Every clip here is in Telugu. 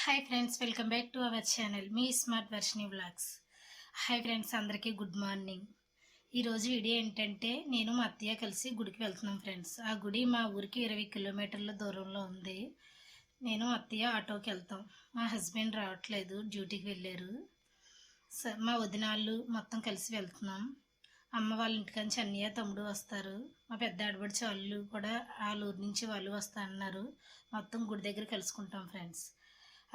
Hi friends, welcome back to our channel me smart Varshini vlogs. Hi friends, అందరికీ గుడ్ మార్నింగ్. ఈరోజు వీడియో ఏంటంటే నేను మా అత్తయ్య కలిసి గుడికి వెళ్తున్నాం ఫ్రెండ్స్. ఆ గుడి మా ఊరికి 20 కిలోమీటర్ల దూరంలో ఉంది. నేను అత్తయ్య ఆటోకి వెళ్తాం. మా హస్బెండ్ రావట్లేదు, డ్యూటీకి వెళ్ళారు. మా వదినాళ్ళు మొత్తం కలిసి వెళ్తున్నాం. అమ్మ వాళ్ళ ఇంటికాంచి అన్నయ్య తమ్ముడు వస్తారు. మా పెద్ద ఆడబడిచి వాళ్ళు కూడా వాళ్ళ ఊరి నుంచి వాళ్ళు వస్తా అన్నారు. మొత్తం గుడి దగ్గర కలుసుకుంటాం ఫ్రెండ్స్.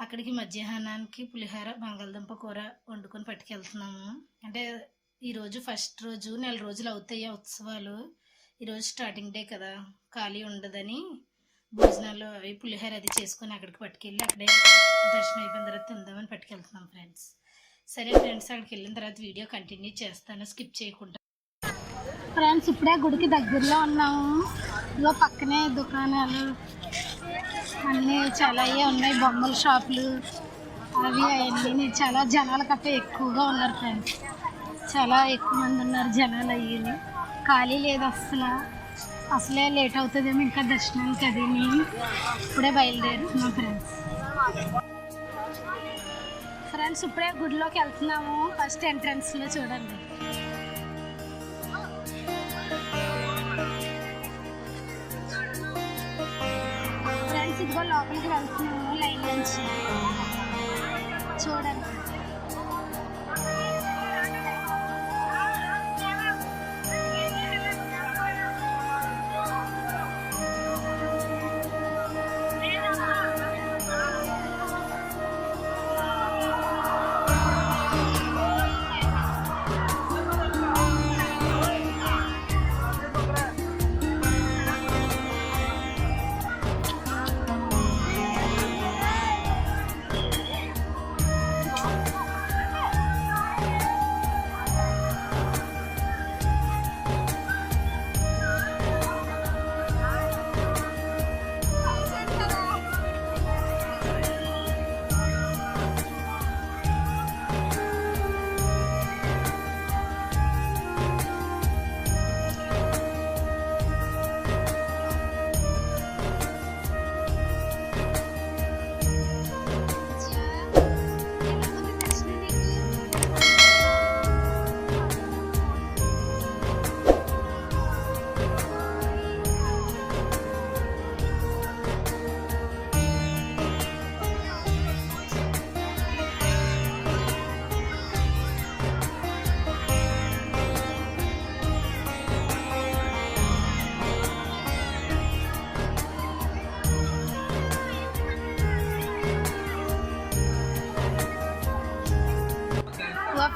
అక్కడికి మధ్యాహ్నానికి పులిహోర బంగాళదుంప కూర వండుకొని పట్టుకెళ్తున్నాము. అంటే ఈరోజు ఫస్ట్ రోజు, నెల రోజులు అవుతాయి ఉత్సవాలు. ఈరోజు స్టార్టింగ్ డే కదా, ఖాళీ ఉండదని భోజనాలు అవి పులిహోర అది చేసుకొని అక్కడికి పట్టుకెళ్ళి అక్కడే దర్శనం అయిపోయిన తర్వాత తిందామని పట్టుకెళ్తున్నాం ఫ్రెండ్స్. సరే ఫ్రెండ్స్, అక్కడికి వెళ్ళిన తర్వాత వీడియో కంటిన్యూ చేస్తాను, స్కిప్ చేయకుండా. ఫ్రెండ్స్, ఇప్పుడే గుడికి దగ్గరలో ఉన్నాము. ఇదిగో పక్కనే దుకాణాలు అన్నీ చాలా ఉన్నాయి, బొమ్మల షాపులు అవి అవన్నీ. చాలా జనాలు కట్ట ఎక్కువగా ఉన్నారు ఫ్రెండ్స్. చాలా ఎక్కువ మంది ఉన్నారు జనాలు. అయ్యి ఖాళీ లేదు అసలే లేట్ అవుతుందేమో ఇంకా దర్శనానికి. అది ఇప్పుడే బయలుదేరుతున్నాం ఫ్రెండ్స్. ఇప్పుడే గుడిలోకి వెళ్తున్నాము. ఫస్ట్ ఎంట్రన్స్లో చూడండి. ఇదిగో లోపలికి వెళ్తున్నాము లైన్ నుంచి. చూడండి,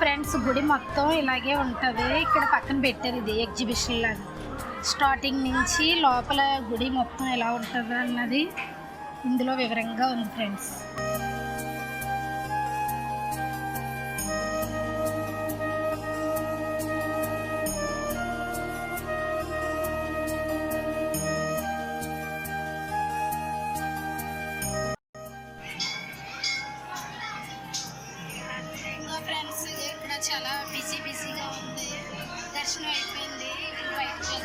ఫ్రెండ్స్ గుడి మొత్తం ఇలాగే ఉంటుంది. ఇక్కడ పక్కన పెట్టారు, ఇది ఎగ్జిబిషన్ లాగా. స్టార్టింగ్ నుంచి లోపల గుడి మొత్తం ఎలా ఉంటుంది అన్నది ఇందులో వివరంగా ఉంది ఫ్రెండ్స్. చాలా బిజీగా ఉంది. దర్శనం అయిపోయింది, బయటకు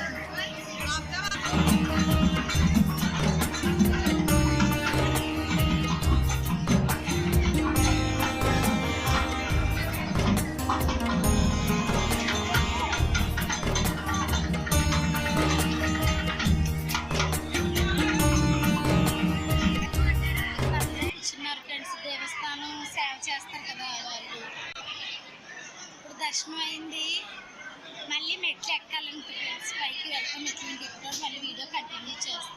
ఫ్రెండ్స్. దేవస్థానం సేవ చేస్తారు కదా వాళ్ళు. దర్శనం అయింది, మళ్ళీ మెట్లు ఎక్కాలంటే ఫ్రెండ్స్. పైకి వెళ్తాం, మెట్లు ఎక్కుతాడు. మళ్ళీ వీడియో కంటిన్యూ చేస్తాం.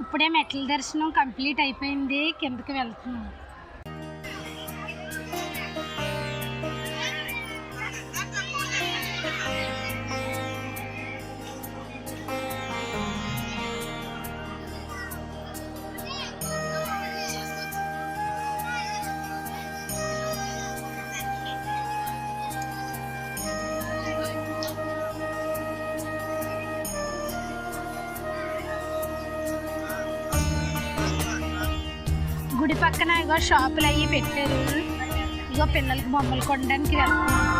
ఇప్పుడే మెట్ల దర్శనం కంప్లీట్ అయిపోయింది, కిందకి వెళ్తున్నాం. గుడి పక్కన ఇగో షాపులు అయ్యి పెట్టారు. ఇగో పిల్లలకి బొమ్మలు కొనడానికి వెళ్తున్నాం.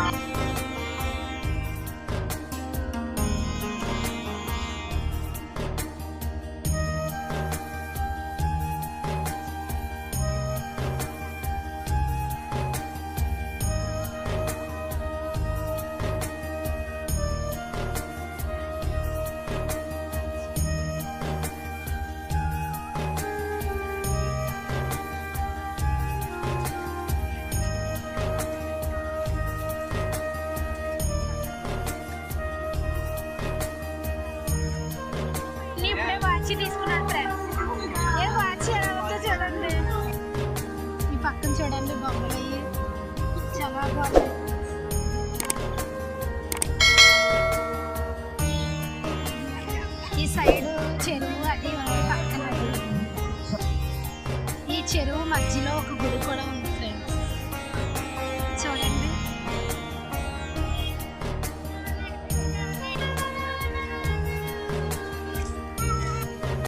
తీసుకున్నాను ఫ్రెండ్స్. ఏ వాచ్ చూడండి, ఈ పక్కన చూడండి బొమ్మలు అయ్యి చాలా బాగుంది. ఈ సైడ్ చెరువు అది పక్కన, ఈ చెరువు మధ్యలో ఒక గుడి కూడా ఉంది.